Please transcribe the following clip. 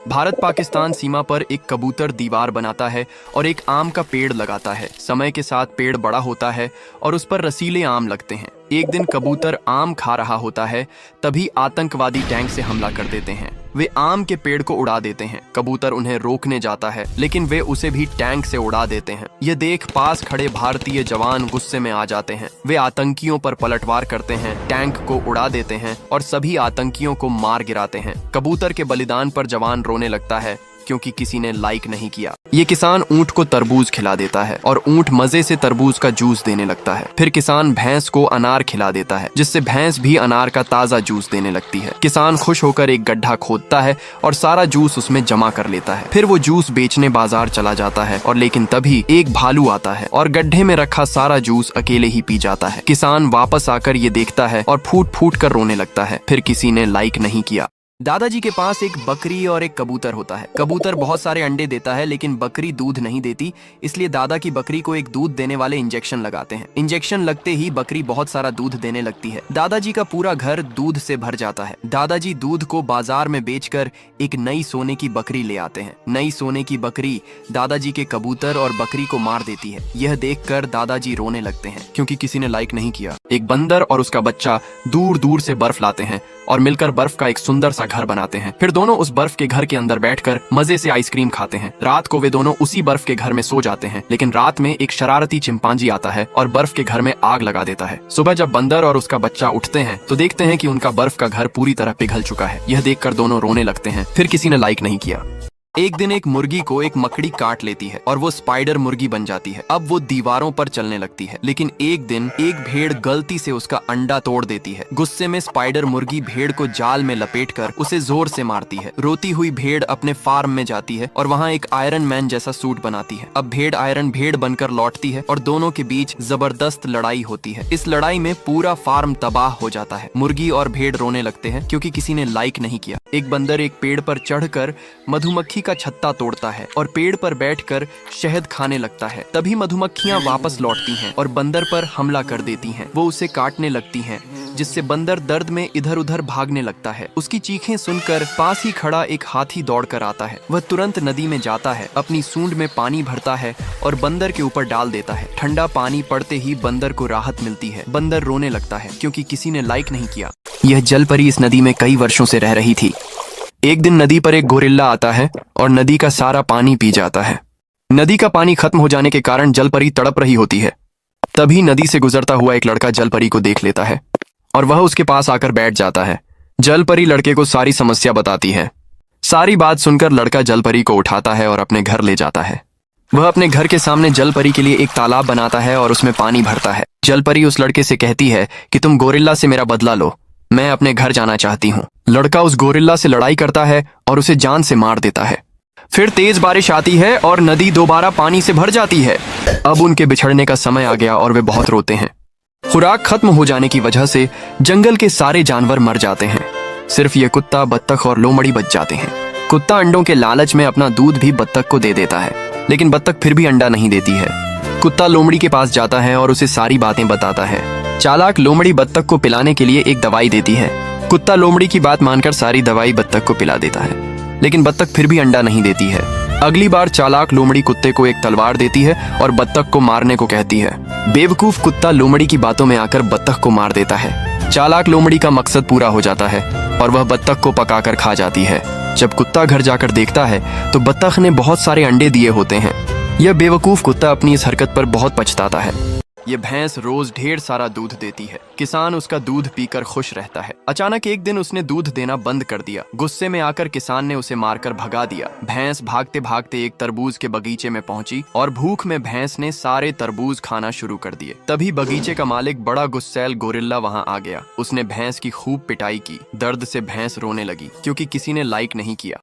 भारत पाकिस्तान सीमा पर एक कबूतर दीवार बनाता है और एक आम का पेड़ लगाता है। समय के साथ पेड़ बड़ा होता है और उस पर रसीले आम लगते हैं। एक दिन कबूतर आम खा रहा होता है, तभी आतंकवादी टैंक से हमला कर देते हैं। वे आम के पेड़ को उड़ा देते हैं। कबूतर उन्हें रोकने जाता है, लेकिन वे उसे भी टैंक से उड़ा देते हैं। यह देख पास खड़े भारतीय जवान गुस्से में आ जाते हैं। वे आतंकियों पर पलटवार करते हैं, टैंक को उड़ा देते हैं और सभी आतंकियों को मार गिराते हैं। कबूतर के बलिदान पर जवान रोने लगता है, क्योंकि किसी ने लाइक नहीं किया। ये किसान ऊंट को तरबूज खिला देता है और ऊंट मजे से तरबूज का जूस देने लगता है। फिर किसान भैंस को अनार खिला देता है, जिससे भैंस भी अनार का ताजा जूस देने लगती है। किसान खुश होकर एक गड्ढा खोदता है और सारा जूस उसमें जमा कर लेता है। फिर वो जूस बेचने बाजार चला जाता है, और लेकिन तभी एक भालू आता है और गड्ढे में रखा सारा जूस अकेले ही पी जाता है। किसान वापस आकर ये देखता है और फूट फूट कर रोने लगता है। फिर किसी ने लाइक नहीं किया। दादाजी के पास एक बकरी और एक कबूतर होता है। कबूतर बहुत सारे अंडे देता है, लेकिन बकरी दूध नहीं देती, इसलिए दादा की बकरी को एक दूध देने वाले इंजेक्शन लगाते हैं। इंजेक्शन लगते ही बकरी बहुत सारा दूध देने लगती है। दादाजी का पूरा घर दूध से भर जाता है। दादाजी दूध को बाजार में बेचकर एक नई सोने की बकरी ले आते हैं। नई सोने की बकरी दादाजी के कबूतर और बकरी को मार देती है। यह देखकर दादाजी रोने लगते हैं, क्योंकि किसी ने लाइक नहीं किया। एक बंदर और उसका बच्चा दूर दूर से बर्फ लाते हैं और मिलकर बर्फ का एक सुंदर सा घर बनाते हैं। फिर दोनों उस बर्फ के घर के अंदर बैठकर मजे से आइसक्रीम खाते हैं। रात को वे दोनों उसी बर्फ के घर में सो जाते हैं, लेकिन रात में एक शरारती चिंपांजी आता है और बर्फ के घर में आग लगा देता है। सुबह जब बंदर और उसका बच्चा उठते हैं तो देखते हैं कि उनका बर्फ का घर पूरी तरह पिघल चुका है। यह देखकर दोनों रोने लगते हैं। फिर किसी ने लाइक नहीं किया। एक दिन एक मुर्गी को एक मकड़ी काट लेती है और वो स्पाइडर मुर्गी बन जाती है। अब वो दीवारों पर चलने लगती है, लेकिन एक दिन एक भेड़ गलती से उसका अंडा तोड़ देती है। गुस्से में स्पाइडर मुर्गी भेड़ को जाल में लपेटकर उसे जोर से मारती है। रोती हुई भेड़ अपने फार्म में जाती है और वहाँ एक आयरन मैन जैसा सूट बनाती है। अब भेड़ आयरन भेड़ बनकर लौटती है और दोनों के बीच जबरदस्त लड़ाई होती है। इस लड़ाई में पूरा फार्म तबाह हो जाता है। मुर्गी और भेड़ रोने लगते हैं, क्योंकि किसी ने लाइक नहीं किया। एक बंदर एक पेड़ पर चढ़कर मधुमक्खी का छत्ता तोड़ता है और पेड़ पर बैठकर शहद खाने लगता है। तभी मधुमक्खियां वापस लौटती हैं और बंदर पर हमला कर देती हैं। वो उसे काटने लगती हैं, जिससे बंदर दर्द में इधर उधर भागने लगता है। उसकी चीखें सुनकर पास ही खड़ा एक हाथी दौड़कर आता है। वह तुरंत नदी में जाता है, अपनी सूंड में पानी भरता है और बंदर के ऊपर डाल देता है। ठंडा पानी पड़ते ही बंदर को राहत मिलती है। बंदर रोने लगता है, क्योंकि किसी ने लाइक नहीं किया। यह जलपरी इस नदी में कई वर्षों से रह रही थी। एक दिन नदी पर एक गोरिल्ला आता है और नदी का सारा पानी पी जाता है। नदी का पानी खत्म हो जाने के कारण जलपरी तड़प रही होती है। तभी नदी से गुजरता हुआ एक लड़का जलपरी को देख लेता है और वह उसके पास आकर बैठ जाता है। जलपरी लड़के को सारी समस्या बताती है। सारी बात सुनकर लड़का जलपरी को उठाता है और अपने घर ले जाता है। वह अपने घर के सामने जलपरी के लिए एक तालाब बनाता है और उसमें पानी भरता है। जलपरी उस लड़के से कहती है कि तुम गोरिल्ला से मेरा बदला लो, मैं अपने घर जाना चाहती हूँ। लड़का उस गोरिल्ला से लड़ाई करता है और उसे जान से मार देता है। फिर तेज बारिश आती है और नदी दोबारा पानी से भर जाती है। अब उनके बिछड़ने का समय आ गया और वे बहुत रोते हैं। खुराक खत्म हो जाने की वजह से जंगल के सारे जानवर मर जाते हैं। सिर्फ ये कुत्ता, बत्तख और लोमड़ी बच जाते हैं। कुत्ता अंडों के लालच में अपना दूध भी बत्तख को दे देता है, लेकिन बत्तख फिर भी अंडा नहीं देती है। कुत्ता लोमड़ी के पास जाता है और उसे सारी बातें बताता है। चालाक लोमड़ी बत्तख को पिलाने के लिए एक दवाई देती है। कुत्ता लोमड़ी की बात मानकर सारी दवाई बत्तख को पिला देता है, लेकिन बत्तख फिर भी अंडा नहीं देती है। अगली बार चालाक लोमड़ी कुत्ते को एक तलवार देती है और बत्तख को मारने को कहती है। बेवकूफ कुत्ता लोमड़ी की बातों में आकर बत्तख को मार देता है। चालाक लोमड़ी का मकसद पूरा हो जाता है और वह बत्तख को पकाकर खा जाती है। जब कुत्ता घर जाकर देखता है तो बत्तख ने बहुत सारे अंडे दिए होते हैं। यह बेवकूफ कुत्ता अपनी इस हरकत पर बहुत पछताता है। ये भैंस रोज ढेर सारा दूध देती है। किसान उसका दूध पीकर खुश रहता है। अचानक एक दिन उसने दूध देना बंद कर दिया। गुस्से में आकर किसान ने उसे मारकर भगा दिया। भैंस भागते भागते एक तरबूज के बगीचे में पहुंची और भूख में भैंस ने सारे तरबूज खाना शुरू कर दिए। तभी बगीचे का मालिक बड़ा गुस्सैल गोरिल्ला वहां आ गया। उसने भैंस की खूब पिटाई की। दर्द से भैंस रोने लगी, क्योंकि किसी ने लाइक नहीं किया।